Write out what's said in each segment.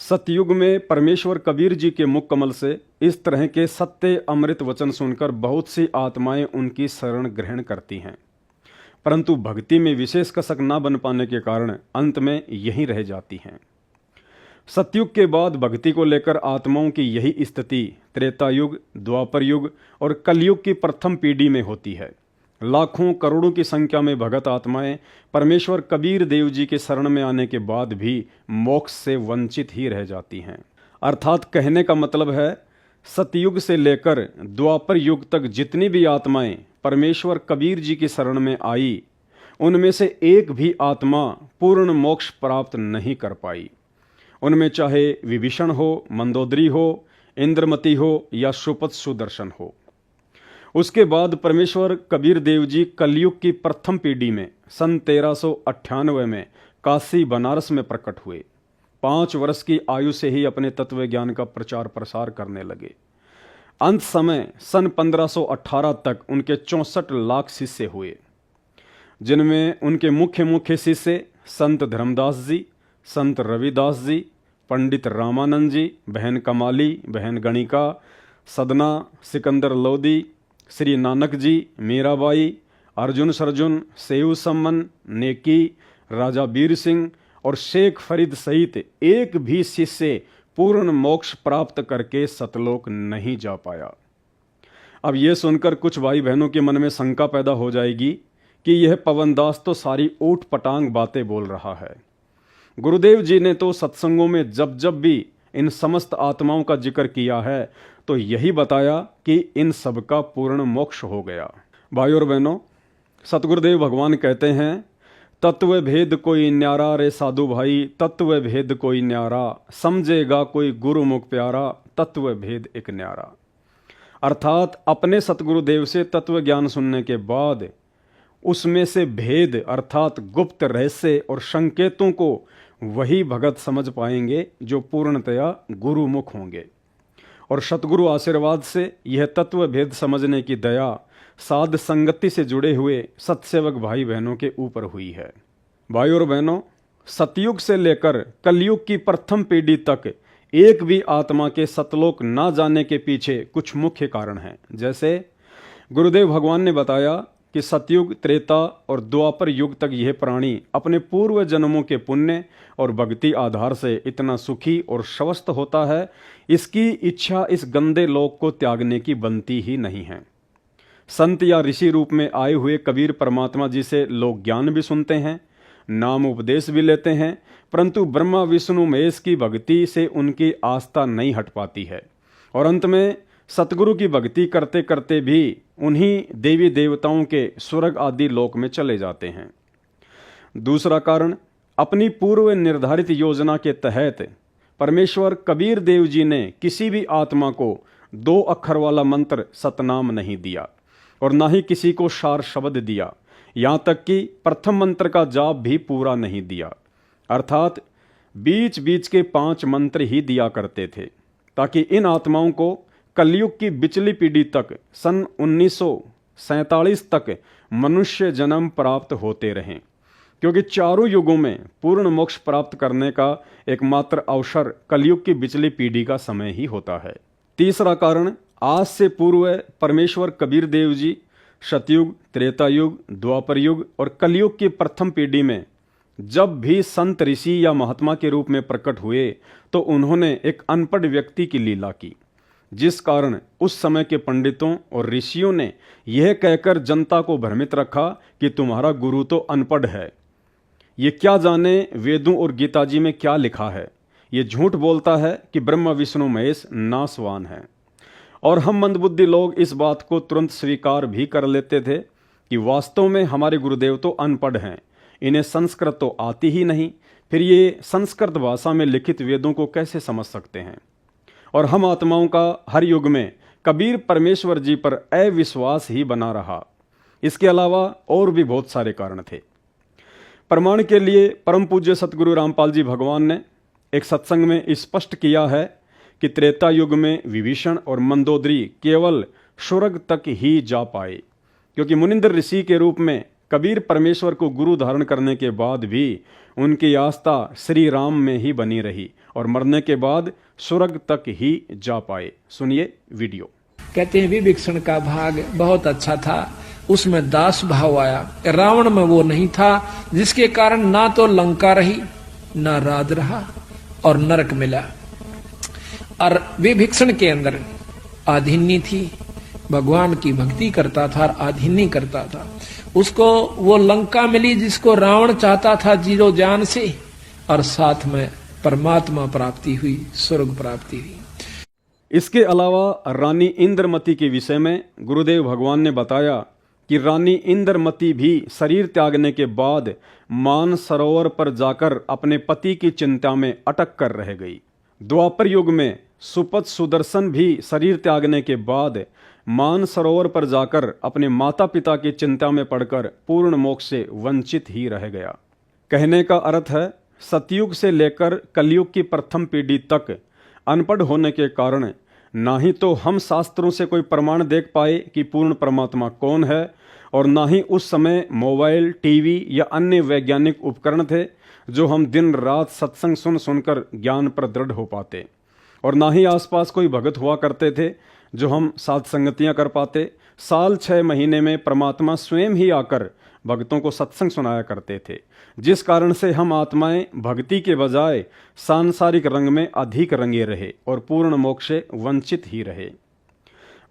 सतयुग में परमेश्वर कबीर जी के मुख कमल से इस तरह के सत्य अमृत वचन सुनकर बहुत सी आत्माएं उनकी शरण ग्रहण करती हैं, परंतु भक्ति में विशेष कसक न बन पाने के कारण अंत में यहीं रह जाती हैं। सतयुग के बाद भक्ति को लेकर आत्माओं की यही स्थिति त्रेता युग, द्वापर युग और कलयुग की प्रथम पीढ़ी में होती है। लाखों करोड़ों की संख्या में भगत आत्माएं परमेश्वर कबीर देव जी के शरण में आने के बाद भी मोक्ष से वंचित ही रह जाती हैं। अर्थात कहने का मतलब है, सतयुग से लेकर द्वापर युग तक जितनी भी आत्माएं परमेश्वर कबीर जी की शरण में आई, उनमें से एक भी आत्मा पूर्ण मोक्ष प्राप्त नहीं कर पाई। उनमें चाहे विभीषण हो, मंदोदरी हो, इंद्रमती हो या सुपथ सुदर्शन हो। उसके बाद परमेश्वर कबीर देव जी कलयुग की प्रथम पीढ़ी में सन 1398 में काशी बनारस में प्रकट हुए। 5 वर्ष की आयु से ही अपने तत्व ज्ञान का प्रचार प्रसार करने लगे। अंत समय सन 1518 तक उनके 64 लाख शिष्य हुए, जिनमें उनके मुख्य शिष्य संत धर्मदास जी, संत रविदास जी, पंडित रामानंद जी, बहन कमाली, बहन गणिका, सदना, सिकंदर लोदी, श्री नानक जी, मीराबाई, अर्जुन सरजुन, सेऊ सम्मन, नेकी, राजा वीर सिंह और शेख फरीद सहित एक भी शिष्य पूर्ण मोक्ष प्राप्त करके सतलोक नहीं जा पाया। अब यह सुनकर कुछ भाई बहनों के मन में शंका पैदा हो जाएगी कि यह पवनदास तो सारी ऊट पटांग बातें बोल रहा है। गुरुदेव जी ने तो सत्संगों में जब जब भी इन समस्त आत्माओं का जिक्र किया है तो यही बताया कि इन सब का पूर्ण मोक्ष हो गया। भाई और बहनों, सतगुरुदेव भगवान कहते हैं, तत्व भेद कोई न्यारा रे साधु भाई, तत्व भेद कोई न्यारा, समझेगा कोई गुरुमुख प्यारा, तत्व भेद एक न्यारा। अर्थात अपने सतगुरुदेव से तत्व ज्ञान सुनने के बाद उसमें से भेद अर्थात गुप्त रहस्य और संकेतों को वही भगत समझ पाएंगे जो पूर्णतया गुरुमुख होंगे। और सतगुरु आशीर्वाद से यह तत्व भेद समझने की दया साध संगति से जुड़े हुए सत्सेवक भाई बहनों के ऊपर हुई है। भाई और बहनों, सतयुग से लेकर कलयुग की प्रथम पीढ़ी तक एक भी आत्मा के सतलोक ना जाने के पीछे कुछ मुख्य कारण हैं। जैसे गुरुदेव भगवान ने बताया कि सतयुग, त्रेता और द्वापर युग तक यह प्राणी अपने पूर्व जन्मों के पुण्य और भक्ति आधार से इतना सुखी और स्वस्थ होता है, इसकी इच्छा इस गंदे लोक को त्यागने की बनती ही नहीं है। संत या ऋषि रूप में आए हुए कबीर परमात्मा जी से लोग ज्ञान भी सुनते हैं, नाम उपदेश भी लेते हैं, परंतु ब्रह्मा विष्णु महेश की भक्ति से उनकी आस्था नहीं हट पाती है और अंत में सतगुरु की भक्ति करते करते भी उन्हीं देवी देवताओं के स्वर्ग आदि लोक में चले जाते हैं। दूसरा कारण, अपनी पूर्व निर्धारित योजना के तहत परमेश्वर कबीर देव जी ने किसी भी आत्मा को 2 अक्षर वाला मंत्र सतनाम नहीं दिया और ना ही किसी को सार शब्द दिया, यहाँ तक कि प्रथम मंत्र का जाप भी पूरा नहीं दिया। अर्थात बीच बीच के 5 मंत्र ही दिया करते थे, ताकि इन आत्माओं को कलयुग की बिचली पीढ़ी तक सन 1947 तक मनुष्य जन्म प्राप्त होते रहें, क्योंकि चारों युगों में पूर्ण मोक्ष प्राप्त करने का एकमात्र अवसर कलयुग की बिचली पीढ़ी का समय ही होता है। तीसरा कारण, आज से पूर्व परमेश्वर कबीर देव जी सतयुग, त्रेता युग, द्वापर युग और कलयुग की प्रथम पीढ़ी में जब भी संत ऋषि या महात्मा के रूप में प्रकट हुए तो उन्होंने एक अनपढ़ व्यक्ति की लीला की, जिस कारण उस समय के पंडितों और ऋषियों ने यह कहकर जनता को भ्रमित रखा कि तुम्हारा गुरु तो अनपढ़ है, ये क्या जाने वेदों और गीता जी में क्या लिखा है, ये झूठ बोलता है कि ब्रह्मा विष्णु महेश नासवान है। और हम मंदबुद्धि लोग इस बात को तुरंत स्वीकार भी कर लेते थे कि वास्तव में हमारे गुरुदेव तो अनपढ़ हैं, इन्हें संस्कृत तो आती ही नहीं, फिर ये संस्कृत भाषा में लिखित वेदों को कैसे समझ सकते हैं। और हम आत्माओं का हर युग में कबीर परमेश्वर जी पर अविश्वास ही बना रहा। इसके अलावा और भी बहुत सारे कारण थे। प्रमाण के लिए परम पूज्य सतगुरु रामपाल जी भगवान ने एक सत्संग में स्पष्ट किया है कि त्रेता युग में विभीषण और मंदोदरी केवल स्वर्ग तक ही जा पाए, क्योंकि मुनिंद्र ऋषि के रूप में कबीर परमेश्वर को गुरु धारण करने के बाद भी उनकी आस्था श्री राम में ही बनी रही और मरने के बाद स्वर्ग तक ही जा पाए। सुनिए वीडियो। कहते हैं विभीषण का भाग बहुत अच्छा था, उसमें दास भाव आया। रावण में वो नहीं था, जिसके कारण ना तो लंका रही, ना राज रहा और नरक मिला। और विभीषण के अंदर आधिन्य थी, भगवान की भक्ति करता था और आधिन्य करता था। उसको वो लंका मिली जिसको रावण चाहता था जीरो जान से, और साथ में परमात्मा प्राप्ति हुई, स्वर्ग प्राप्ति हुई। इसके अलावा रानी इंद्रमती के विषय में गुरुदेव भगवान ने बताया कि रानी इंद्रमती भी शरीर त्यागने के बाद मान सरोवर पर जाकर अपने पति की चिंता में अटक कर रह गई। द्वापर युग में सुपथ सुदर्शन भी शरीर त्यागने के बाद मान सरोवर पर जाकर अपने माता पिता की चिंता में पड़कर पूर्ण मोक्ष से वंचित ही रह गया। कहने का अर्थ है, सतयुग से लेकर कलयुग की प्रथम पीढ़ी तक अनपढ़ होने के कारण ना ही तो हम शास्त्रों से कोई प्रमाण देख पाए कि पूर्ण परमात्मा कौन है, और ना ही उस समय मोबाइल, टीवी या अन्य वैज्ञानिक उपकरण थे जो हम दिन रात सत्संग सुन सुनकर ज्ञान पर दृढ़ हो पाते, और ना ही आसपास कोई भगत हुआ करते थे जो हम साथ संगतियाँ कर पाते। साल 6 महीने में परमात्मा स्वयं ही आकर भक्तों को सत्संग सुनाया करते थे, जिस कारण से हम आत्माएं भक्ति के बजाय सांसारिक रंग में अधिक रंगे रहे और पूर्ण मोक्ष से वंचित ही रहे।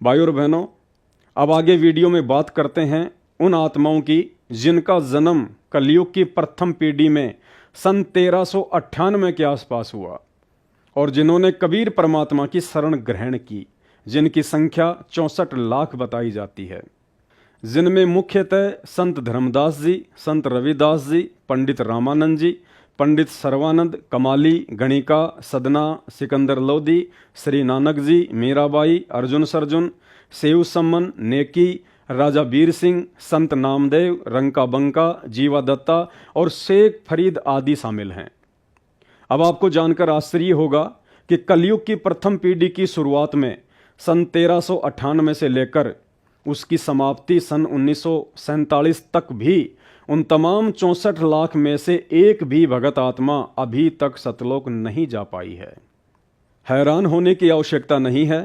भाइयों और बहनों, अब आगे वीडियो में बात करते हैं उन आत्माओं की जिनका जन्म कलयुग की प्रथम पीढ़ी में सन 1398 के आसपास हुआ और जिन्होंने कबीर परमात्मा की शरण ग्रहण की, जिनकी संख्या 64 लाख बताई जाती है, जिनमें मुख्यतः संत धर्मदास जी, संत रविदास जी, पंडित रामानंद जी, पंडित सर्वानंद, कमाली, गणिका, सदना, सिकंदर लोधी, श्री नानक जी, मीराबाई, अर्जुन सरजुन, सेव सम्मन, नेकी, राजा वीर सिंह, संत नामदेव, रंका बंका, जीवा दत्ता और शेख फरीद आदि शामिल हैं। अब आपको जानकर आश्चर्य होगा कि कलयुग की प्रथम पीढ़ी की शुरुआत में सन 1398 से लेकर उसकी समाप्ति सन 1947 तक भी उन तमाम 64 लाख में से एक भी भगत आत्मा अभी तक सतलोक नहीं जा पाई है। हैरान होने की आवश्यकता नहीं है।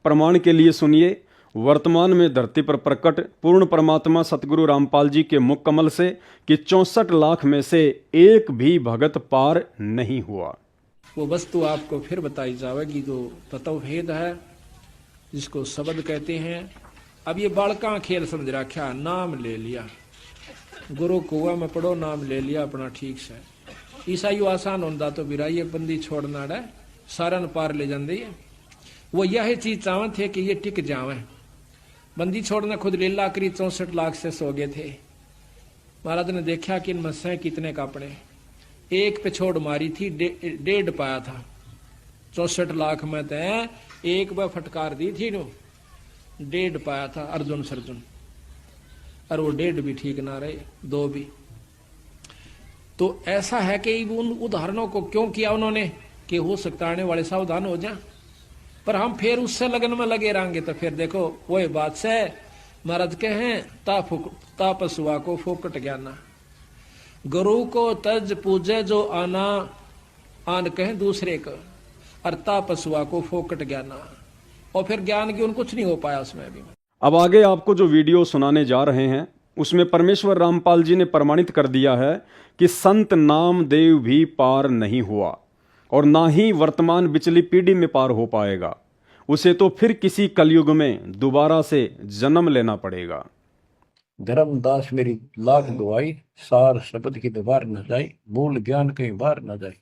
प्रमाण के लिए सुनिए, वर्तमान में धरती पर प्रकट पूर्ण परमात्मा सतगुरु रामपाल जी के मुख कमल से कि 64 लाख में से एक भी भगत पार नहीं हुआ। वो वस्तु आपको फिर बताई जाएगी जो तत्व भेद है, जिसको शब्द कहते हैं। अब ये बालका खेल समझ रखा, नाम ले लिया, गुरु कुआ में पढ़ो, नाम ले लिया अपना ठीक से। ईसाई आसान होता तो बिराई बंदी छोड़ना है, सारन पार ले जाती है। वो यह चीज चाहते थे कि ये टिक जावे। बंदी छोड़ना खुद लीला करी, 64 लाख से सो गए थे। महाराज ने देखा कि इनमें से कितने कापड़े, एक पे छोड़ मारी थी, 1.5 पाया था। 64 लाख में तो एक बार फटकार दी थी नो, 1.5 पाया था अर्जुन सरजुन, और वो 1.5 भी ठीक ना रहे, 2 भी। तो ऐसा है कि उन उदाहरणों को क्यों किया उन्होंने कि हो सकता आने वाले सावधान हो जाए, पर हम फिर उससे लगन में लगे रहेंगे तो फिर देखो वही बात से महाराज के हैं, तापसुआ को फोकट ज्ञाना, गुरु को तज पूजे जो आना, आन कहें दूसरे को, और तापसुआ को फोकट ज्ञाना, और फिर ज्ञान की उन कुछ नहीं हो पाया उसमें भी। अब आगे आपको जो वीडियो सुनाने जा रहे हैं उसमें परमेश्वर रामपाल जी ने प्रमाणित कर दिया है कि संत नामदेव भी पार नहीं हुआ और ना ही वर्तमान बिचली पीढ़ी में पार हो पाएगा। उसे तो फिर किसी कलयुग में दोबारा से जन्म लेना पड़ेगा। धर्मदास मेरी लाख गवाई, सार शब्द की दीवार न जाए, मूल ज्ञान कहीं बाहर न जाए।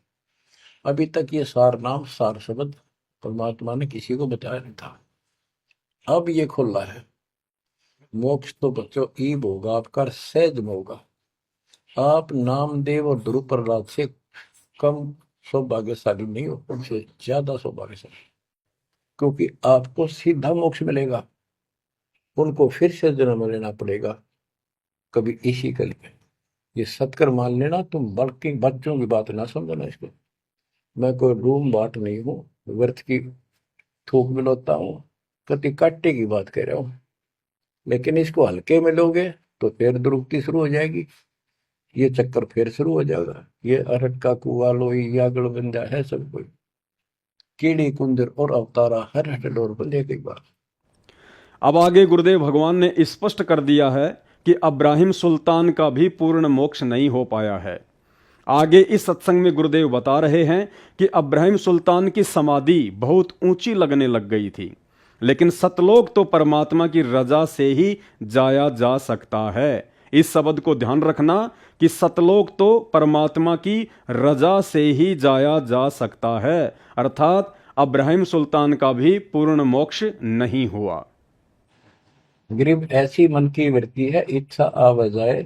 अभी तक ये सार नाम, सार शब्द परमात्मा ने किसी को बताया नहीं था, अब ये खुला है। मोक्ष तो बच्चों ईब होगा आपका, सहज में होगा। आप नामदेव और ध्रुव प्रहलाद से कम सौभाग्यशाली नहीं हो, उनसे ज्यादा सौभाग्यशाली, क्योंकि आपको सीधा मोक्ष मिलेगा। उनको फिर से जन्म लेना पड़ेगा कभी इसी कल में। ये सत्कर मान लेना, तुम बल्कि बच्चों की बात ना समझना इसको। मैं कोई रूम बात नहीं हूँ, व्यर्थ की थूक मिलोता हूँ, कति काटे की बात कह रहा हूँ, लेकिन इसको हल्के में लोगे तो फिर दुरुक्ति शुरू हो जाएगी, ये चक्कर फिर शुरू हो जाएगा। ये अरट का कुआ लोई या गड़बंदा है सब कोई, कीड़ी कुंदर और अवतारा हर हट डोर बंदे की बात। अब आगे गुरुदेव भगवान ने स्पष्ट कर दिया है कि अब्राहिम सुल्तान का भी पूर्ण मोक्ष नहीं हो पाया है। आगे इस सत्संग में गुरुदेव बता रहे हैं कि अब्राहिम सुल्तान की समाधि बहुत ऊंची लगने लग गई थी, लेकिन सतलोक तो परमात्मा की रजा से ही जाया जा सकता है। इस शब्द को ध्यान रखना कि सतलोक तो परमात्मा की रजा से ही जाया जा सकता है, अर्थात अब्राहिम सुल्तान का भी पूर्ण मोक्ष नहीं हुआ। गरीब ऐसी मन की वृत्ति है, इच्छा आव जाए,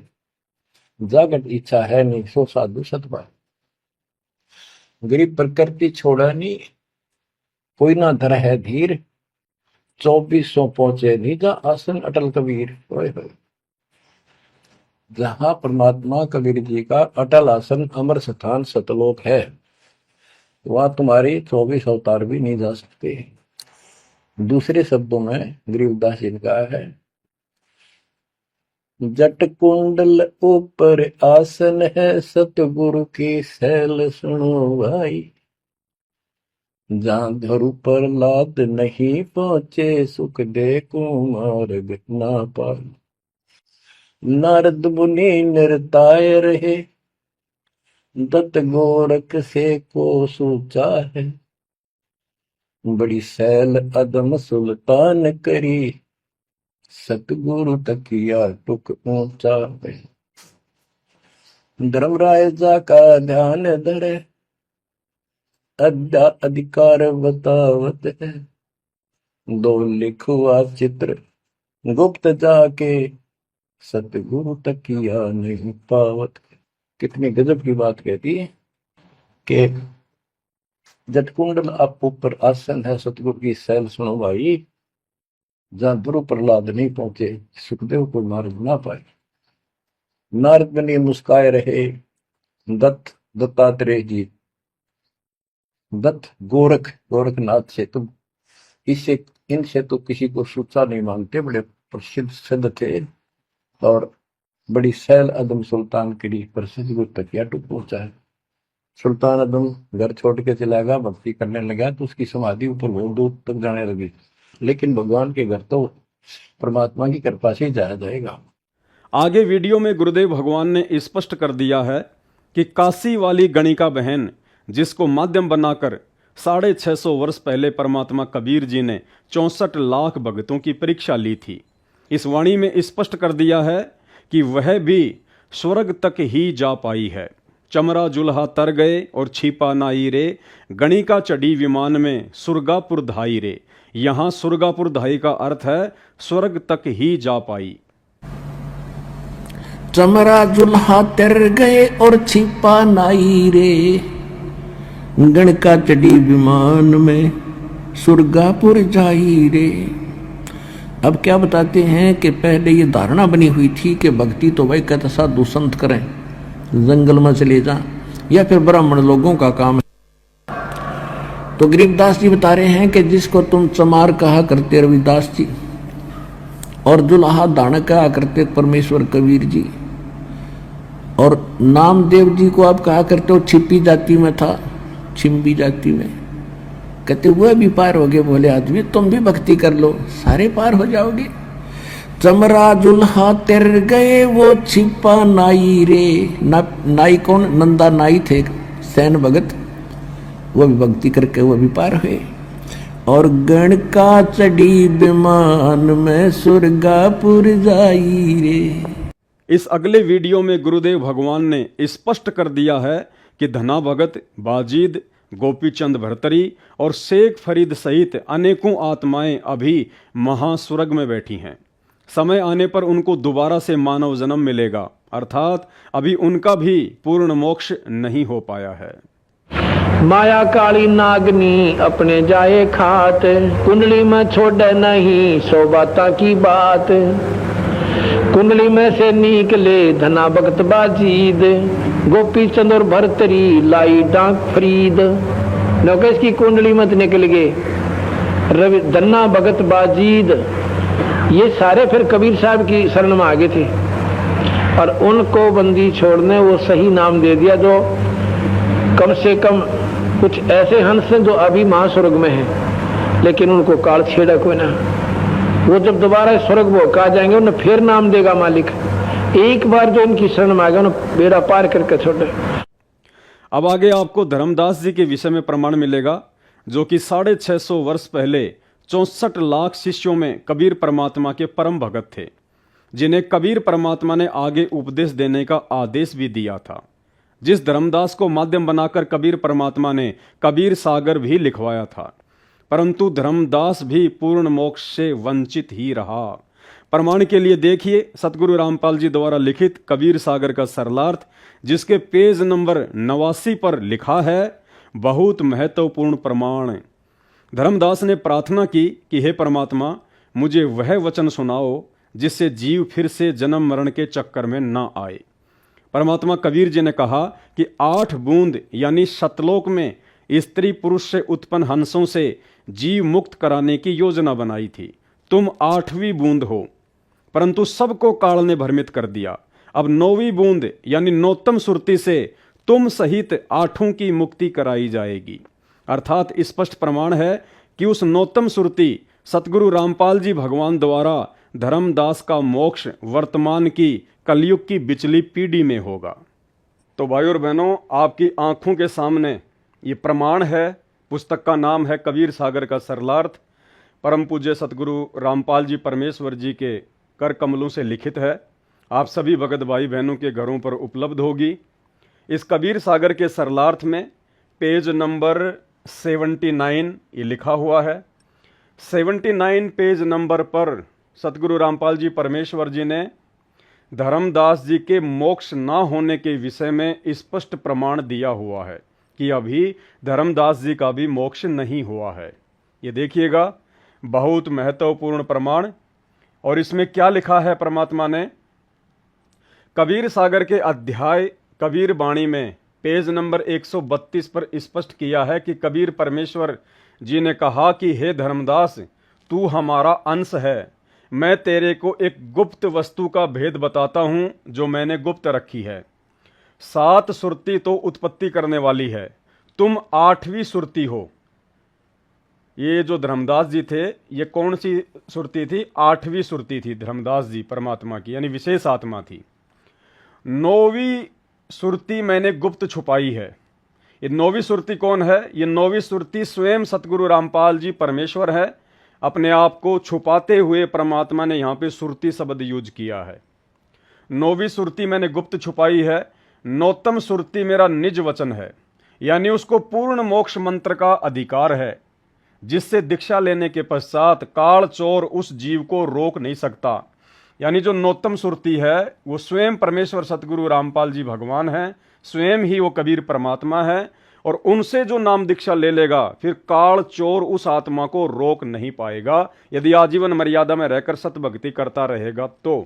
जागत इच्छा है नहीं, सो साधु सतपाल। गरीब प्रकृति छोड़ा नहीं, कोई ना धर है धीर, 2400 पहुंचे निजा आसन अटल कबीर। ओए होए, जहां परमात्मा कबीर जी का अटल आसन अमर स्थान सतलोक है, वहां तुम्हारी 24 अवतार भी नहीं जा सकते। दूसरे शब्दों में गरीबदास जी ने कहा है, जट कुंडल ऊपर आसन है, सतगुरु की सैल सुनो भाई। जहां धरु पर लाद नहीं पहुंचे, सुख दे कुमार्ग ना पाए। नारद मुनि निरताय रहे, दत्त गोरख से को सूचा है। बड़ी सैल अदम सुल्तान करी, सतगुरु तकिया टुक ऊंचा है। धर्मराजा का ध्यान धरे, अधिकार बतावत है। दो लिखुआ चित्र गुप्त जाके, सतगुरु तकिया नहीं पावत। कितनी गजब की बात कहती है कि जटकुंडल आप ऊपर आसन है, सतगुरु की सैल सुनो भाई। जहां ध्रुव प्रहलाद नहीं पहुंचे, सुखदेव को मार्ग ना पाए। नारद मुनि मुस्काए रहे, दत्तात्रेय जी, दत्त गोरखनाथ से तुम इससे इनसे तो किसी को सूचा नहीं मांगते, बड़े प्रसिद्ध सिद्ध थे। और बड़ी सैल अदम सुल्तान की प्रसिद्ध गुरु तकिया टुक पहुंचा है। सुल्तान अदम घर छोड़ के चला गया, भक्ति करने लगा, तो उसकी समाधि ऊपर बहुत दूर तक जाने लगी। लेकिन भगवान के घर तो परमात्मा की कृपा से ही जाया जाएगा। आगे वीडियो में गुरुदेव भगवान ने स्पष्ट कर दिया है कि काशी वाली गणिका बहन, जिसको माध्यम बनाकर 650 वर्ष पहले परमात्मा कबीर जी ने 64 लाख भक्तों की परीक्षा ली थी, इस वाणी में स्पष्ट कर दिया है कि वह भी स्वर्ग तक ही जा पाई है। चमरा जुल्हा तर गए और छिपा नाई रे, गणिका चढ़ी विमान में सुरगापुर धाई रे। यहाँ सुरगापुर धाई का अर्थ है स्वर्ग तक ही जा पाई। चमरा जुल्हा तर गए और छिपा नाई रे, गणिका चढ़ी विमान में सुरगापुर जाई रे। अब क्या बताते हैं कि पहले ये धारणा बनी हुई थी कि भक्ति तो भाई कहता साधु संत करें, जंगल में चले जा, या फिर ब्राह्मण लोगों का काम है। तो गरीबदास जी बता रहे हैं कि जिसको तुम चमार कहा करते रविदास जी, और जुल्हा दान कहा करते परमेश्वर कबीर जी, और नामदेव जी को आप कहा करते हो छिपी जाति में था, छिम्बी जाति में, कहते हुए भी पार हो गए। बोले आदमी तुम भी भक्ति कर लो, सारे पार हो जाओगे। चमरा जुल्हा तर गए वो छिपा नाई रे। नाई कौन? नंदा नाई थे, सैन भगत, वो भी भक्ति करके वो भी पार हुए। और गणका चढ़ी विमान में सुरगापुर जाई रे। इस अगले वीडियो में गुरुदेव भगवान ने स्पष्ट कर दिया है कि धना भगत, बाजीद, गोपीचंद भरतरी और शेख फरीद सहित अनेकों आत्माएं अभी महास्वर्ग में बैठी हैं। समय आने पर उनको दोबारा से मानव जन्म मिलेगा, अर्थात अभी उनका भी पूर्ण मोक्ष नहीं हो पाया है। माया काली नागनी अपने जाए खात, कुंडली में छोड़े नहीं सौ बाता की बात। कुंडली में से निकले धना भगत बाजीद, गोपी चंद और भरतरी लाई डांक फरीद। नौकेश की कुंडली मत निकल गए रवि धन्ना भगत बाजीद, ये सारे फिर कबीर साहब की शरण में आ गए थे। और उनको बंदी छोड़ने वो सही नाम दे दिया जो कम से कम कुछ ऐसे हंस हैं जो अभी महास्वर्ग में हैं, लेकिन उनको काल छेड़ा कोई ना। वो जब दोबारा स्वर्ग भोग आ जाएंगे उन्हें फिर नाम देगा मालिक। एक बार जो इनकी शरण मांगे उन्हें बेड़ा पार करके छोड़े। अब आगे आपको धर्मदास जी के विषय में प्रमाण मिलेगा, जो कि 650 वर्ष पहले 64 लाख शिष्यों में कबीर परमात्मा के परम भगत थे, जिन्हें कबीर परमात्मा ने आगे उपदेश देने का आदेश भी दिया था। जिस धर्मदास को माध्यम बनाकर कबीर परमात्मा ने कबीर सागर भी लिखवाया था, परंतु धर्मदास भी पूर्ण मोक्ष से वंचित ही रहा। प्रमाण के लिए देखिए सतगुरु रामपाल जी द्वारा लिखित कबीर सागर का सरलार्थ, जिसके पेज नंबर 89 पर लिखा है, बहुत महत्वपूर्ण प्रमाण। धर्मदास ने प्रार्थना की कि हे परमात्मा, मुझे वह वचन सुनाओ जिससे जीव फिर से जन्म मरण के चक्कर में न आए। परमात्मा कबीर जी ने कहा कि 8 बूंद यानी सतलोक में स्त्री पुरुष से उत्पन्न हंसों से जीव मुक्त कराने की योजना बनाई थी। तुम 8वीं बूंद हो, परंतु सबको काल ने भ्रमित कर दिया। अब 9वीं बूंद यानी नौतम सुरति से तुम सहित 8 की मुक्ति कराई जाएगी। अर्थात स्पष्ट प्रमाण है कि उस नौतम सुरति सतगुरु रामपाल जी भगवान द्वारा धर्मदास का मोक्ष वर्तमान की कलयुग की बिचली पीढ़ी में होगा। तो भाइयों और बहनों, आपकी आंखों के सामने ये प्रमाण है। पुस्तक का नाम है कबीर सागर का सरलार्थ, परम पूज्य सतगुरु रामपाल जी परमेश्वर जी के कर कमलों से लिखित है। आप सभी भगत भाई बहनों के घरों पर उपलब्ध होगी। इस कबीर सागर के सरलार्थ में पेज नंबर 79 ये लिखा हुआ है। 79 पेज नंबर पर सतगुरु रामपाल जी परमेश्वर जी ने धर्मदास जी के मोक्ष ना होने के विषय में स्पष्ट प्रमाण दिया हुआ है कि अभी धर्मदास जी का भी मोक्ष नहीं हुआ है। ये देखिएगा, बहुत महत्वपूर्ण प्रमाण। और इसमें क्या लिखा है परमात्मा ने? कबीर सागर के अध्याय कबीर बाणी में पेज नंबर 132 पर स्पष्ट किया है कि कबीर परमेश्वर जी ने कहा कि हे धर्मदास, तू हमारा अंश है। मैं तेरे को एक गुप्त वस्तु का भेद बताता हूं जो मैंने गुप्त रखी है। 7 सुरती तो उत्पत्ति करने वाली है, तुम 8वीं सुरती हो। ये जो धर्मदास जी थे, ये कौन सी सुरती थी? 8वीं सुरती थी धर्मदास जी परमात्मा की, यानी विशेष आत्मा थी। 9वीं सुरती मैंने गुप्त छुपाई है। ये 9वीं सुरती कौन है? ये 9वीं सुरती स्वयं सतगुरु रामपाल जी परमेश्वर है। अपने आप को छुपाते हुए परमात्मा ने यहाँ पे सुरती शब्द यूज किया है। 9वीं सुरती मैंने गुप्त छुपाई है। नौतम सुरती मेरा निज वचन है, यानी उसको पूर्ण मोक्ष मंत्र का अधिकार है, जिससे दीक्षा लेने के पश्चात काल चोर उस जीव को रोक नहीं सकता। यानी जो नौतम सुरती है वो स्वयं परमेश्वर सतगुरु रामपाल जी भगवान हैं, स्वयं ही वो कबीर परमात्मा है। और उनसे जो नाम दीक्षा ले लेगा फिर काल चोर उस आत्मा को रोक नहीं पाएगा, यदि आजीवन मर्यादा में रहकर सत भक्ति करता रहेगा तो।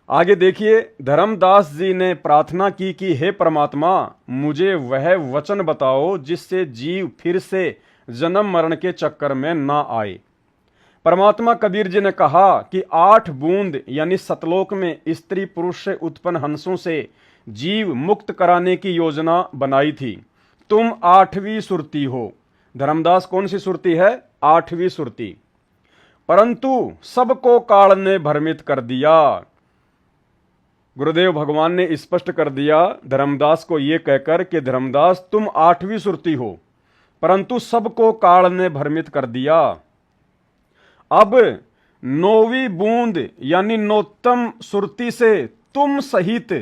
आगे देखिए, धर्मदास जी ने प्रार्थना की कि हे परमात्मा, मुझे वह वचन बताओ जिससे जीव फिर से जन्म मरण के चक्कर में ना आए। परमात्मा कबीर जी ने कहा कि 8 बूंद यानी सतलोक में स्त्री पुरुष से उत्पन्न हंसों से जीव मुक्त कराने की योजना बनाई थी। तुम 8वीं सुरती हो। धर्मदास कौन सी सुरती है? 8वीं सुरती। परंतु सबको काल ने भ्रमित कर दिया। गुरुदेव भगवान ने स्पष्ट कर दिया धर्मदास को यह कहकर कि धर्मदास तुम 8वीं सुरती हो, परंतु सबको काल ने भ्रमित कर दिया। अब 9वीं बूंद यानी नौतम सुरती से तुम सहित,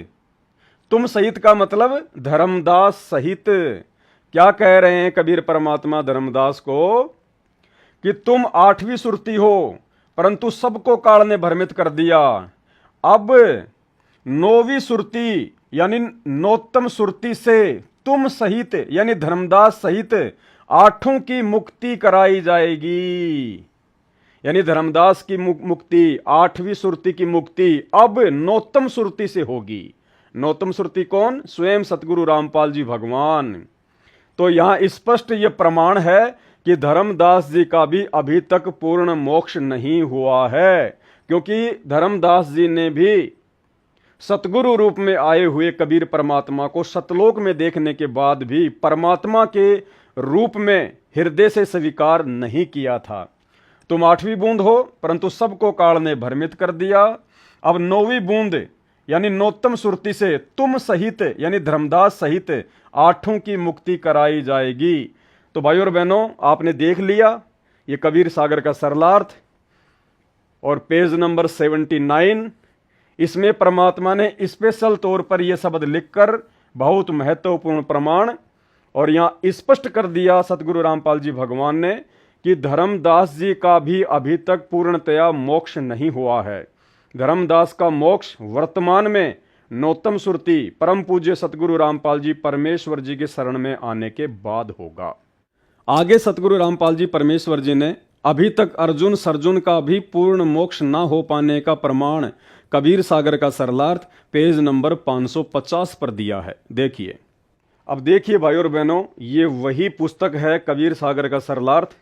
तुम सहित का मतलब धर्मदास सहित। क्या कह रहे हैं कबीर परमात्मा धर्मदास को? कि तुम 8वीं सुरती हो, परंतु सबको काल ने भ्रमित कर दिया। अब 9वीं सुरती यानी नौतम सुरती से तुम सहित यानी धर्मदास सहित 8 की मुक्ति कराई जाएगी। यानी धर्मदास की मुक्ति, 8वीं सुरती की मुक्ति अब नौतम सुरती से होगी। नौतम सुरती कौन? स्वयं सतगुरु रामपाल जी भगवान। तो यहां स्पष्ट ये प्रमाण है कि धर्मदास जी का भी अभी तक पूर्ण मोक्ष नहीं हुआ है, क्योंकि धर्मदास जी ने भी सतगुरु रूप में आए हुए कबीर परमात्मा को सतलोक में देखने के बाद भी परमात्मा के रूप में हृदय से स्वीकार नहीं किया था। तुम 8वीं बूंद हो, परंतु सबको काल ने भ्रमित कर दिया। अब 9वीं बूंद यानी नोत्तम सुरति से तुम सहित यानी धर्मदास सहित 8 की मुक्ति कराई जाएगी। तो भाइयों और बहनों, आपने देख लिया ये कबीर सागर का सरलार्थ और पेज नंबर 79। इसमें परमात्मा ने स्पेशल तौर पर यह शब्द लिखकर बहुत महत्वपूर्ण प्रमाण और यहाँ स्पष्ट कर दिया सतगुरु रामपाल जी भगवान ने कि धर्मदास जी का भी अभी तक पूर्णतया मोक्ष नहीं हुआ है। धर्मदास का मोक्ष वर्तमान में नौतम सुरति परम पूज्य सतगुरु रामपाल जी परमेश्वर जी के शरण में आने के बाद होगा। आगे सतगुरु रामपाल जी परमेश्वर जी ने अभी तक अर्जुन सर्जुन का भी पूर्ण मोक्ष न हो पाने का प्रमाण कबीर सागर का सरलार्थ पेज नंबर 550 पर दिया है। देखिए, अब देखिए भाइयों और बहनों, ये वही पुस्तक है कबीर सागर का सरलार्थ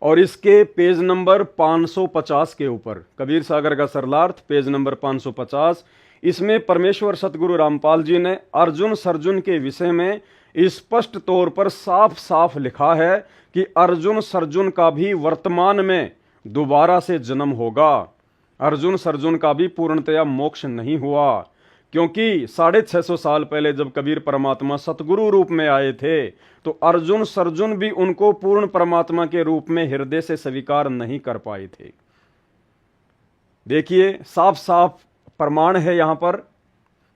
और इसके पेज नंबर 550 के ऊपर कबीर सागर का सरलार्थ पेज नंबर 550, इसमें परमेश्वर सतगुरु रामपाल जी ने अर्जुन सर्जुन के विषय में स्पष्ट तौर पर साफ साफ लिखा है कि अर्जुन सर्जुन का भी वर्तमान में दोबारा से जन्म होगा। अर्जुन सर्जुन का भी पूर्णतया मोक्ष नहीं हुआ, क्योंकि 650 साल पहले जब कबीर परमात्मा सतगुरु रूप में आए थे तो अर्जुन सर्जुन भी उनको पूर्ण परमात्मा के रूप में हृदय से स्वीकार नहीं कर पाए थे। देखिए, साफ साफ प्रमाण है। यहां पर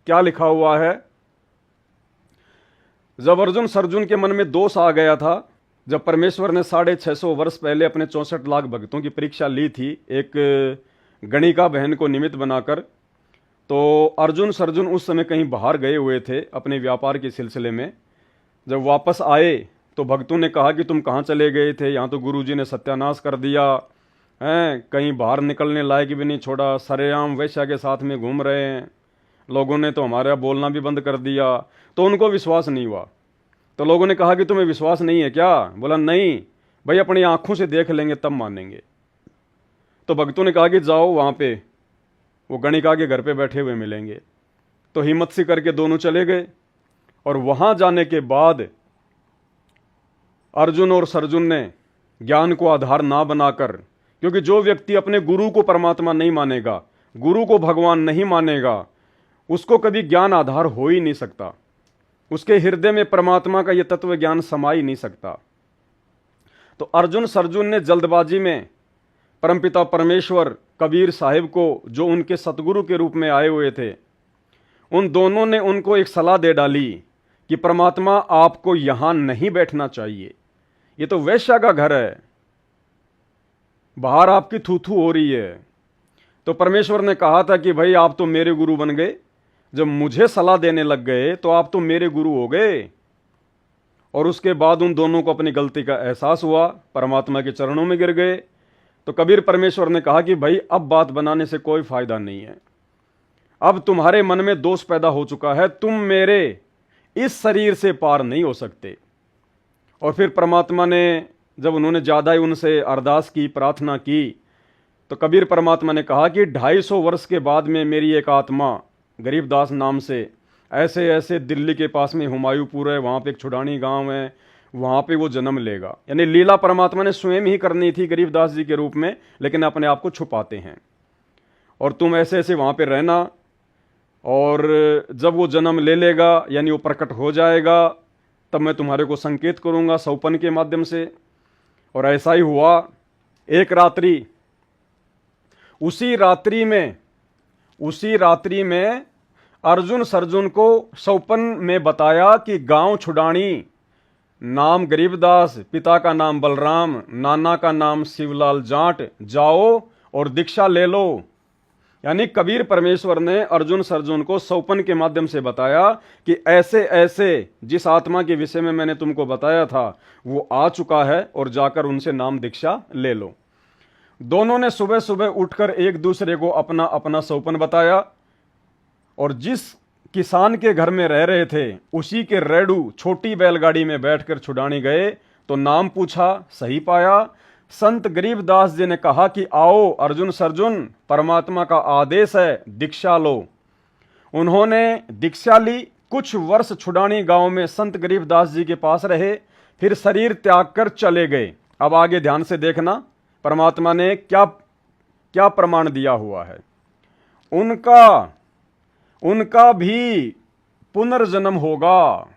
क्या लिखा हुआ है? जब अर्जुन सर्जुन के मन में दोष आ गया था, जब परमेश्वर ने 650 वर्ष पहले अपने 64 लाख भक्तों की परीक्षा ली थी एक गणिका बहन को निमित्त बनाकर, तो अर्जुन सर्जुन उस समय कहीं बाहर गए हुए थे अपने व्यापार के सिलसिले में। जब वापस आए तो भक्तों ने कहा कि तुम कहाँ चले गए थे, यहाँ तो गुरुजी ने सत्यानाश कर दिया है, कहीं बाहर निकलने लायक भी नहीं छोड़ा, सरेआम वैश्या के साथ में घूम रहे हैं, लोगों ने तो हमारा बोलना भी बंद कर दिया। तो उनको विश्वास नहीं हुआ। तो लोगों ने कहा कि तुम्हें विश्वास नहीं है क्या? बोला नहीं भाई, अपनी आंखों से देख लेंगे तब मानेंगे। तो भक्तों ने कहा कि जाओ वहाँ पे वो गणिका के घर पे बैठे हुए मिलेंगे। तो हिम्मत सी करके दोनों चले गए और वहाँ जाने के बाद अर्जुन और सर्जुन ने ज्ञान को आधार ना बनाकर, क्योंकि जो व्यक्ति अपने गुरु को परमात्मा नहीं मानेगा, गुरु को भगवान नहीं मानेगा, उसको कभी ज्ञान आधार हो ही नहीं सकता, उसके हृदय में परमात्मा का यह तत्व ज्ञान समा ही नहीं सकता। तो अर्जुन सर्जुन ने जल्दबाजी में परमपिता परमेश्वर कबीर साहिब को, जो उनके सतगुरु के रूप में आए हुए थे, उन दोनों ने उनको एक सलाह दे डाली कि परमात्मा आपको यहां नहीं बैठना चाहिए, ये तो वैश्या का घर है, बाहर आपकी थू थू हो रही है। तो परमेश्वर ने कहा था कि भाई आप तो मेरे गुरु बन गए, जब मुझे सलाह देने लग गए तो आप तो मेरे गुरु हो गए। और उसके बाद उन दोनों को अपनी गलती का एहसास हुआ, परमात्मा के चरणों में गिर गए। तो कबीर परमेश्वर ने कहा कि भाई अब बात बनाने से कोई फायदा नहीं है, अब तुम्हारे मन में दोष पैदा हो चुका है, तुम मेरे इस शरीर से पार नहीं हो सकते। और फिर परमात्मा ने जब उन्होंने ज़्यादा ही उनसे अरदास की, प्रार्थना की, तो कबीर परमात्मा ने कहा कि 250 वर्ष के बाद में मेरी एक आत्मा गरीबदास नाम से ऐसे ऐसे दिल्ली के पास में हुमायूंपुर है, वहाँ पे एक छुड़ानी गांव है, वहाँ पे वो जन्म लेगा। यानी लीला परमात्मा ने स्वयं ही करनी थी गरीबदास जी के रूप में, लेकिन अपने आप को छुपाते हैं। और तुम ऐसे ऐसे वहाँ पे रहना, और जब वो जन्म ले लेगा यानी वो प्रकट हो जाएगा, तब मैं तुम्हारे को संकेत करूँगा सौपन के माध्यम से। और ऐसा ही हुआ। एक रात्रि, उसी रात्रि में अर्जुन सर्जुन को सौपन में बताया कि गांव छुड़ानी, नाम गरीबदास, पिता का नाम बलराम, नाना का नाम शिवलाल जाट, जाओ और दीक्षा ले लो। यानी कबीर परमेश्वर ने अर्जुन सर्जुन को सौपन के माध्यम से बताया कि ऐसे ऐसे जिस आत्मा के विषय में मैंने तुमको बताया था वो आ चुका है, और जाकर उनसे नाम दीक्षा ले लो। दोनों ने सुबह सुबह उठकर एक दूसरे को अपना अपना सौपन बताया, और जिस किसान के घर में रह रहे थे उसी के रेडू छोटी बैलगाड़ी में बैठकर छुड़ानी गए। तो नाम पूछा, सही पाया। संत गरीबदास जी ने कहा कि आओ अर्जुन सर्जुन, परमात्मा का आदेश है, दीक्षा लो। उन्होंने दीक्षा ली, कुछ वर्ष छुडानी गांव में संत गरीबदास जी के पास रहे, फिर शरीर त्याग कर चले गए। अब आगे ध्यान से देखना, परमात्मा ने क्या क्या प्रमाण दिया हुआ है। उनका भी पुनर्जन्म होगा।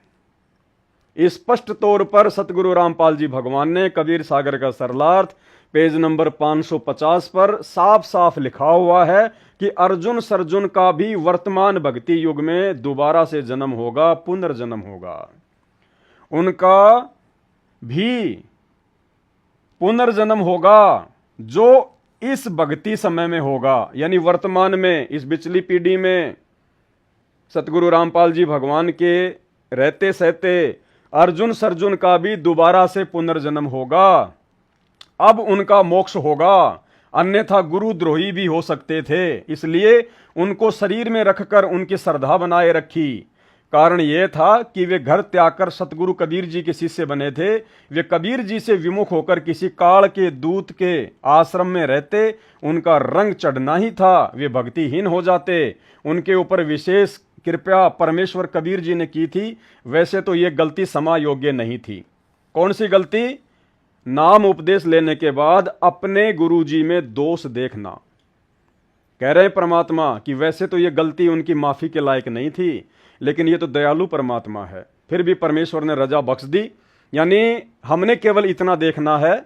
स्पष्ट तौर पर सतगुरु रामपाल जी भगवान ने कबीर सागर का सरलार्थ पेज नंबर 550 पर साफ साफ लिखा हुआ है कि अर्जुन सर्जुन का भी वर्तमान भक्ति युग में दोबारा से जन्म होगा, पुनर्जन्म होगा। उनका भी पुनर्जन्म होगा जो इस भक्ति समय में होगा, यानी वर्तमान में, इस बिचली पीढ़ी में सतगुरु रामपाल जी भगवान के रहते सहते अर्जुन सर्जुन का भी दोबारा से पुनर्जन्म होगा। अब उनका मोक्ष होगा, अन्यथा गुरुद्रोही भी हो सकते थे, इसलिए उनको शरीर में रखकर उनकी श्रद्धा बनाए रखी। कारण यह था कि वे घर त्याग कर सतगुरु कबीर जी के शिष्य बने थे। वे कबीर जी से विमुख होकर किसी काल के दूत के आश्रम में रहते, उनका रंग चढ़ना ही था, वे भक्तिहीन हो जाते। उनके ऊपर विशेष कृपया परमेश्वर कबीर जी ने की थी। वैसे तो यह गलती समा योग्य नहीं थी। कौन सी गलती? नाम उपदेश लेने के बाद अपने गुरुजी में दोष देखना। कह रहे हैं परमात्मा कि वैसे तो यह गलती उनकी माफी के लायक नहीं थी, लेकिन ये तो दयालु परमात्मा है, फिर भी परमेश्वर ने रजा बख्श दी। यानी हमने केवल इतना देखना है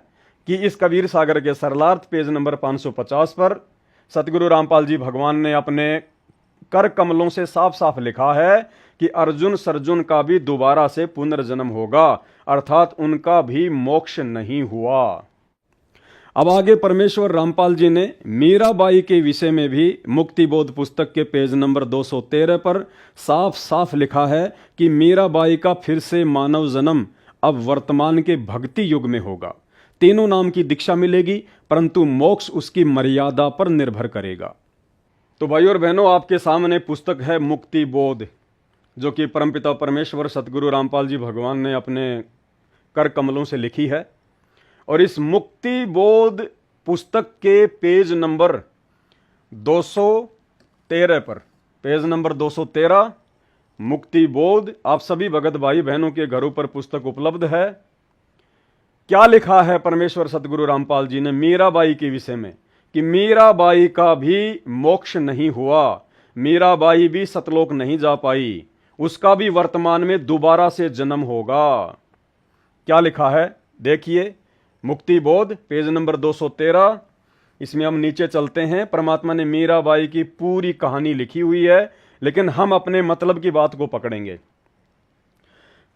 कि इस कबीर सागर के सरलार्थ पेज नंबर 550 पर सतगुरु रामपाल जी भगवान ने अपने कर कमलों से साफ साफ लिखा है कि अर्जुन सर्जुन का भी दोबारा से पुनर्जन्म होगा, अर्थात उनका भी मोक्ष नहीं हुआ। अब आगे परमेश्वर रामपाल जी ने मीराबाई के विषय में भी मुक्ति बोध पुस्तक के पेज नंबर 213 पर साफ साफ लिखा है कि मीराबाई का फिर से मानव जन्म अब वर्तमान के भक्ति युग में होगा। तीनों नाम की दीक्षा मिलेगी, परंतु मोक्ष उसकी मर्यादा पर निर्भर करेगा। तो भाइयों और बहनों, आपके सामने पुस्तक है मुक्ति बोध, जो कि परमपिता परमेश्वर सतगुरु रामपाल जी भगवान ने अपने कर कमलों से लिखी है। और इस मुक्ति बोध पुस्तक के पेज नंबर 213 पर, पेज नंबर 213 मुक्ति बोध, आप सभी भगत भाई बहनों के घरों पर पुस्तक उपलब्ध है। क्या लिखा है परमेश्वर सतगुरु रामपाल जी ने मीराबाई के विषय में कि मीराबाई का भी मोक्ष नहीं हुआ, मीराबाई भी सतलोक नहीं जा पाई, उसका भी वर्तमान में दोबारा से जन्म होगा। क्या लिखा है देखिए, मुक्ति बोध पेज नंबर 213। इसमें हम नीचे चलते हैं। परमात्मा ने मीराबाई की पूरी कहानी लिखी हुई है, लेकिन हम अपने मतलब की बात को पकड़ेंगे।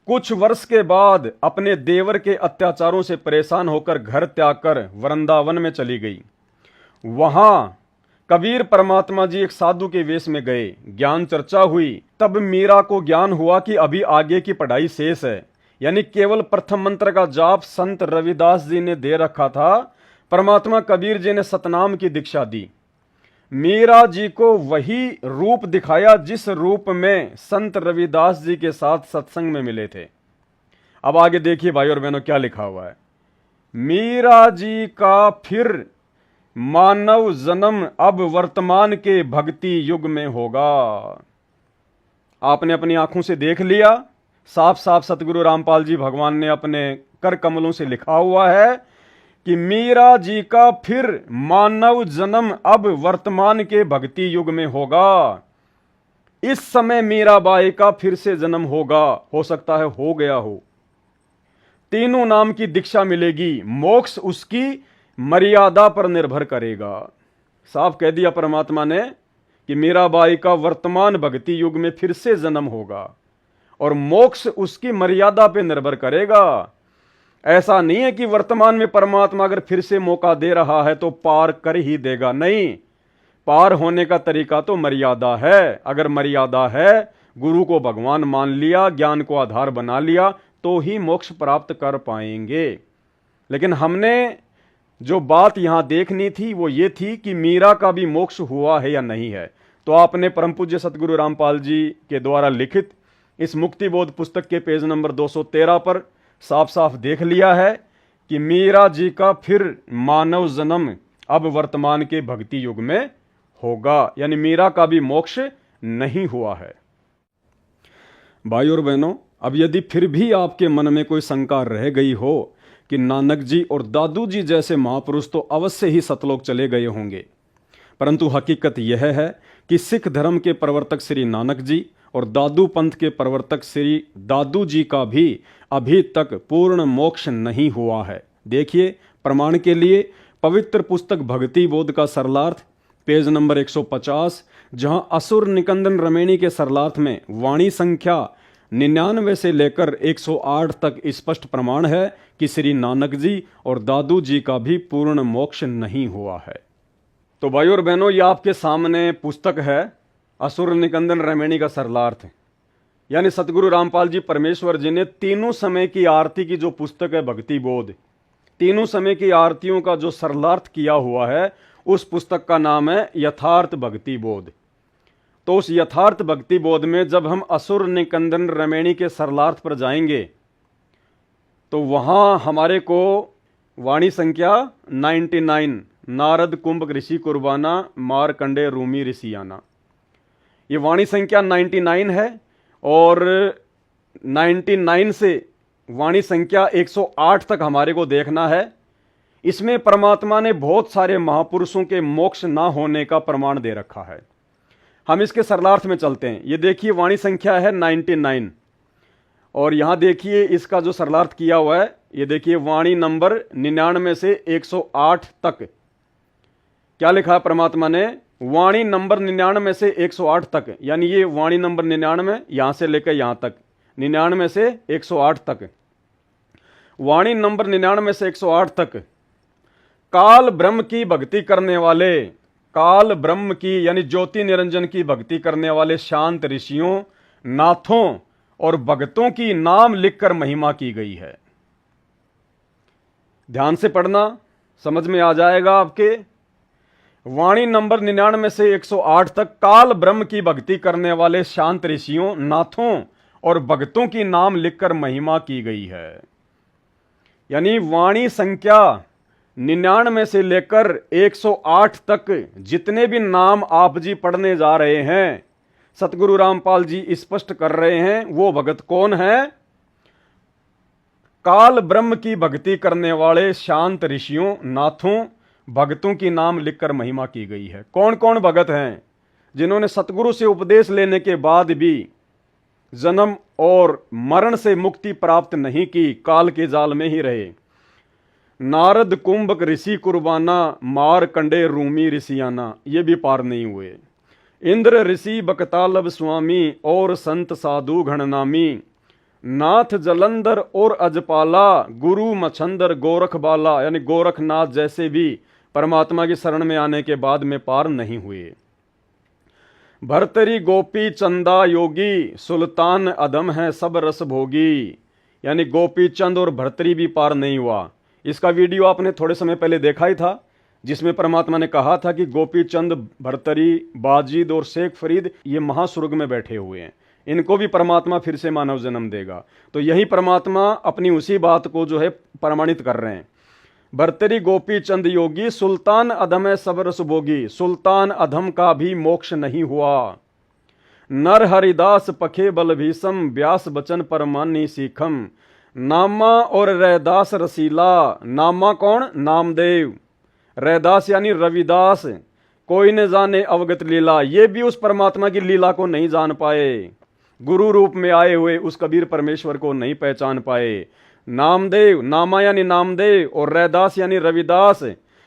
कुछ वर्ष के बाद अपने देवर के अत्याचारों से परेशान होकर घर त्याग कर वृंदावन में चली गई। वहां कबीर परमात्मा जी एक साधु के वेश में गए, ज्ञान चर्चा हुई। तब मीरा को ज्ञान हुआ कि अभी आगे की पढ़ाई शेष है, यानी केवल प्रथम मंत्र का जाप संत रविदास जी ने दे रखा था। परमात्मा कबीर जी ने सतनाम की दीक्षा दी। मीरा जी को वही रूप दिखाया जिस रूप में संत रविदास जी के साथ सत्संग में मिले थे। अब आगे देखिए भाई और बहनों क्या लिखा हुआ है। मीरा जी का फिर मानव जन्म अब वर्तमान के भक्ति युग में होगा। आपने अपनी आंखों से देख लिया, साफ साफ सतगुरु रामपाल जी भगवान ने अपने कर कमलों से लिखा हुआ है कि मीरा जी का फिर मानव जन्म अब वर्तमान के भक्ति युग में होगा। इस समय मीराबाई का फिर से जन्म होगा, हो सकता है हो गया हो। तीनों नाम की दीक्षा मिलेगी, मोक्ष उसकी मर्यादा पर निर्भर करेगा। साफ कह दिया परमात्मा ने कि मीराबाई का वर्तमान भक्ति युग में फिर से जन्म होगा और मोक्ष उसकी मर्यादा पर निर्भर करेगा। ऐसा नहीं है कि वर्तमान में परमात्मा अगर फिर से मौका दे रहा है तो पार कर ही देगा, नहीं। पार होने का तरीका तो मर्यादा है। अगर मर्यादा है, गुरु को भगवान मान लिया, ज्ञान को आधार बना लिया, तो ही मोक्ष प्राप्त कर पाएंगे। लेकिन हमने जो बात यहां देखनी थी वो ये थी कि मीरा का भी मोक्ष हुआ है या नहीं है। तो आपने परम पूज्य सतगुरु रामपाल जी के द्वारा लिखित इस मुक्ति बोध पुस्तक के पेज नंबर 213 पर साफ साफ देख लिया है कि मीरा जी का फिर मानव जन्म अब वर्तमान के भक्ति युग में होगा, यानी मीरा का भी मोक्ष नहीं हुआ है। भाई और बहनों, अब यदि फिर भी आपके मन में कोई शंका रह गई हो कि नानक जी और दादू जी जैसे महापुरुष तो अवश्य ही सतलोक चले गए होंगे, परंतु हकीकत यह है कि सिख धर्म के प्रवर्तक श्री नानक जी और दादू पंथ के प्रवर्तक श्री दादू जी का भी अभी तक पूर्ण मोक्ष नहीं हुआ है। देखिए, प्रमाण के लिए पवित्र पुस्तक भक्ति बोध का सरलार्थ पेज नंबर 150, जहां असुर निकंदन रमेणी के सरलार्थ में वाणी संख्या 99 से लेकर 108 तक स्पष्ट प्रमाण है कि श्री नानक जी और दादू जी का भी पूर्ण मोक्ष नहीं हुआ है। तो भाई और बहनों, ये आपके सामने पुस्तक है असुर निकंदन रमेणी का सरलार्थ, यानी सतगुरु रामपाल जी परमेश्वर जी ने तीनों समय की आरती की जो पुस्तक है भक्ति बोध, तीनों समय की आरतियों का जो सरलार्थ किया हुआ है, उस पुस्तक का नाम है यथार्थ भक्ति बोध। तो उस यथार्थ भक्ति बोध में जब हम असुर निकंदन रमेणी के सरलार्थ पर जाएंगे तो वहां हमारे को वाणी संख्या 99, नारद कुंभ ऋषि कुर्बाना मारकंडे रूमी ऋषियाना, ये वाणी संख्या 99 है और 99 से वाणी संख्या 108 तक हमारे को देखना है। इसमें परमात्मा ने बहुत सारे महापुरुषों के मोक्ष ना होने का प्रमाण दे रखा है। हम इसके सरलार्थ में चलते हैं। ये देखिए, वाणी संख्या है 99 और यहां देखिए इसका जो सरलार्थ किया हुआ है, ये देखिए वाणी नंबर 99 से 108 तक क्या लिखा है परमात्मा ने, वाणी नंबर 99 से 108 तक, यानी ये वाणी नंबर 99 यहां से लेकर यहां तक, 99 से 108 तक, वाणी नंबर 99 से 108 तक काल ब्रह्म की भक्ति करने वाले, काल ब्रह्म की यानी ज्योति निरंजन की भक्ति करने वाले शांत ऋषियों, नाथों और भक्तों की नाम लिखकर महिमा की गई है। ध्यान से पढ़ना, समझ में आ जाएगा आपके। वाणी नंबर 99 से 108 तक काल ब्रह्म की भक्ति करने वाले शांत ऋषियों, नाथों और भक्तों की नाम लिखकर महिमा की गई है। यानी वाणी संख्या 99 से लेकर 108 तक जितने भी नाम आप जी पढ़ने जा रहे हैं, सतगुरु रामपाल जी स्पष्ट कर रहे हैं वो भगत कौन है, काल ब्रह्म की भक्ति करने वाले शांत ऋषियों, नाथों, भक्तों की नाम लिखकर महिमा की गई है। कौन कौन भगत हैं जिन्होंने सतगुरु से उपदेश लेने के बाद भी जन्म और मरण से मुक्ति प्राप्त नहीं की, काल के जाल में ही रहे। नारद कुंभक ऋषि कुर्बाना मारकंडे रूमी ऋषियाना, ये भी पार नहीं हुए। इंद्र ऋषि बकतालब स्वामी और संत साधु घणनामी, नाथ जलंधर और अजपाला, गुरु मछंदर गोरख बाला, यानी गोरखनाथ जैसे भी परमात्मा की शरण में आने के बाद में पार नहीं हुए। भरतरी गोपी चंदा योगी, सुल्तान अदम है सब रस भोगी, यानी गोपी चंद और भरतरी भी पार नहीं हुआ। इसका वीडियो आपने थोड़े समय पहले देखा ही था, जिसमें परमात्मा ने कहा था कि गोपी चंद, भरतरी, बाजिद और शेख फरीद ये महास्वर्ग में बैठे हुए हैं, इनको भी परमात्मा फिर से मानव जन्म देगा। तो यही परमात्मा अपनी उसी बात को जो है प्रमाणित कर रहे हैं। भरतरी गोपी चंद योगी, सुल्तान अधम है सब रस भोगी, सुल्तान अधम का भी मोक्ष नहीं हुआ। नर हरिदास पखे बल भीषम, व्यास बचन परमानी सीखम, नामा और रैदास रसीला, नामा कौन, नामदेव, रैदास यानी रविदास, कोई न जाने अवगत लीला, ये भी उस परमात्मा की लीला को नहीं जान पाए। गुरु रूप में आए हुए उस कबीर परमेश्वर को नहीं पहचान पाए। नामदेव, नामा यानी नामदेव और रैदास यानी रविदास,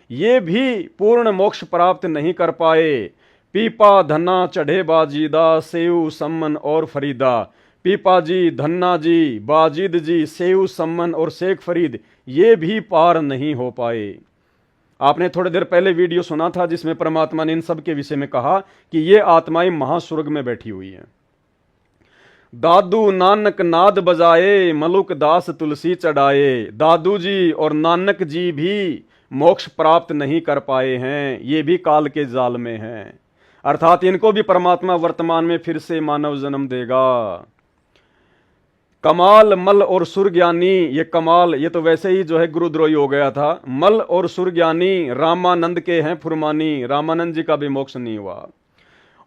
ये भी पूर्ण मोक्ष प्राप्त नहीं कर पाए। पीपा धन्ना चढ़े बाजीदा, सेऊ सम्मन और फरीदा, पीपा जी, धन्ना जी, बाजिद जी, सेऊ सम्मन और शेख फरीद ये भी पार नहीं हो पाए। आपने थोड़ी देर पहले वीडियो सुना था जिसमें परमात्मा ने इन सब के विषय में कहा कि ये आत्माएं महास्वर्ग में बैठी हुई हैं। दादू नानक नाद बजाए, मलुक दास तुलसी चढ़ाए, दादू जी और नानक जी भी मोक्ष प्राप्त नहीं कर पाए हैं, ये भी काल के जाल में हैं। अर्थात इनको भी परमात्मा वर्तमान में फिर से मानव जन्म देगा। कमाल, मल और सुरज्ञानी, ये कमाल ये तो वैसे ही जो है गुरुद्रोही हो गया था। मल और सुरज्ञानी रामानंद के हैं फुरमानी, रामानंद जी का भी मोक्ष नहीं हुआ।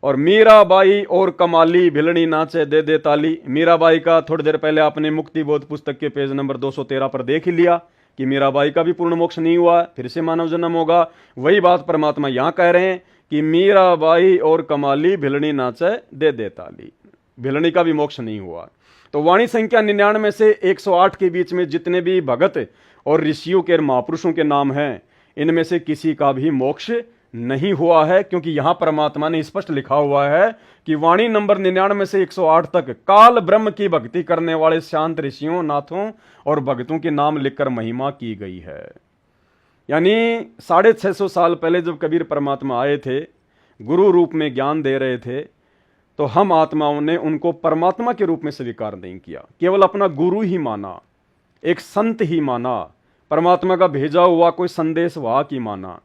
और मीराबाई और कमाली भिलनी नाचे दे दे ताली। मीराबाई का थोड़ी देर पहले आपने मुक्ति बोध पुस्तक के पेज नंबर 213 पर देख ही लिया कि मीराबाई का भी पूर्ण मोक्ष नहीं हुआ, फिर से मानव जन्म होगा। वही बात परमात्मा यहां कह रहे हैं कि मीराबाई और कमाली भिलनी नाचे दे दे ताली, भिलनी का भी मोक्ष नहीं हुआ। तो वाणी संख्या 99 से 108 के बीच में जितने भी भगत और ऋषियों के महापुरुषों के नाम हैं, इनमें से किसी का भी मोक्ष नहीं हुआ है, क्योंकि यहां परमात्मा ने स्पष्ट लिखा हुआ है कि वाणी नंबर 99 से 108 तक काल ब्रह्म की भक्ति करने वाले शांत ऋषियों, नाथों और भक्तों के नाम लिखकर महिमा की गई है। यानी 650 साल पहले जब कबीर परमात्मा आए थे, गुरु रूप में ज्ञान दे रहे थे, तो हम आत्माओं ने उनको परमात्मा के रूप में स्वीकार नहीं किया, केवल अपना गुरु ही माना, एक संत ही माना, परमात्मा का भेजा हुआ कोई संदेश वाहक ही माना।